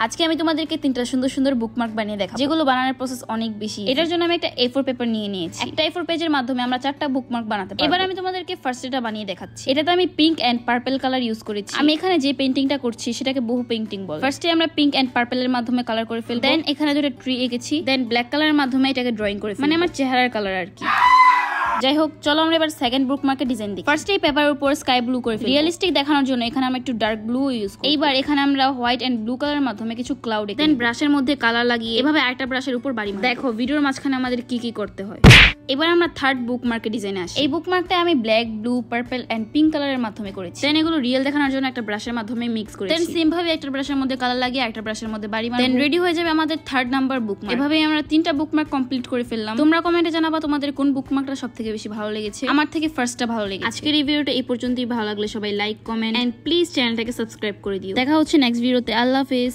আজকে আমি তোমাদেরকে তিনটা সুন্দর সুন্দর বুকমার্ক বানিয়ে দেখাবো, যেগুলো বানানোর প্রসেস অনেক বেশি। এটার জন্য আমি একটা A4 পেপার নিয়ে নিয়েছি। একটা A4 পেজের মাধ্যমে আমরা 4টা বুকমার্ক বানাতে পারবো। এবার আমি তোমাদেরকে ফার্স্ট এটা বানিয়ে দেখাচ্ছি। এটাতে আমি pink and purple colour use করেছি। আমি এখানে যে পেইন্টিংটা করছি সেটাকে বহু পেইন্টিং বলে। ফার্স্টে আমরা পিঙ্ক এন্ড পার্পল এর মাধ্যমে কালার করে ফেলবো। দেন এখানে দুটো ট্রি এঁকেছি। দেন ব্ল্যাক কালারের মাধ্যমে এটাকে ড্রয়িং করে ফেলবো, মানে আমার চেহারার কালার আর কি। যাই হোক, চলো আমরা এবার সেকেন্ড বুকমার্কের ডিজাইন দিই। ফার্স্ট এই পেপারের উপর স্কাই ব্লু করে ফেলবো। রিয়েলিস্টিক দেখানোর জন্য এখানে আমরা একটু ডার্ক ব্লু ইউজ করি। এইবার এখানে আমরা হোয়াইট এন্ড ব্লু কালারের মাধ্যমে কিছু ক্লাউড এঁকে দেন ব্রাশের মধ্যে কালার লাগিয়ে এভাবে আরেকটা ব্রাশের উপর বাড়ি মারবো। দেখো ভিডিওর মাঝখানে আমাদের কি কি করতে হয়। এবার আমরা থার্ড বুকমার্কের ডিজাইনে আসি। এই বুকমার্কটা আমি black, blue, purple and pink কালারের মাধ্যমে করেছি। দেন এগুলো রিয়েল দেখানোর জন্য একটা ব্রাশের মাধ্যমে মিক্স করেছি। দেন সেম ভাবে একটা ব্রাশের মধ্যে কালার লাগিয়ে একটা ব্রাশের মধ্যে বাড়ি মারবো। দেন রেডি হয়ে যাবে আমাদের থার্ড নাম্বার বুকমার্ক। এভাবেই আমরা 3টা বুকমার্ক কমপ্লিট করে ফেললাম। তোমরা কমেন্টে জানাবা তোমাদের কোন বুকমার্কটা সবথেকে বেশি ভালো লেগেছে। আমার থেকে ফার্স্টটা ভালো লেগেছে। আজকের এই ভিডিওটা এই পর্যন্তই। ভালো লাগলে সবাই লাইক, কমেন্ট এন্ড প্লিজ চ্যানেলটাকে সাবস্ক্রাইব করে দিও। দেখা হচ্ছে নেক্সট ভিডিওতে। আল্লাহ হাফেজ।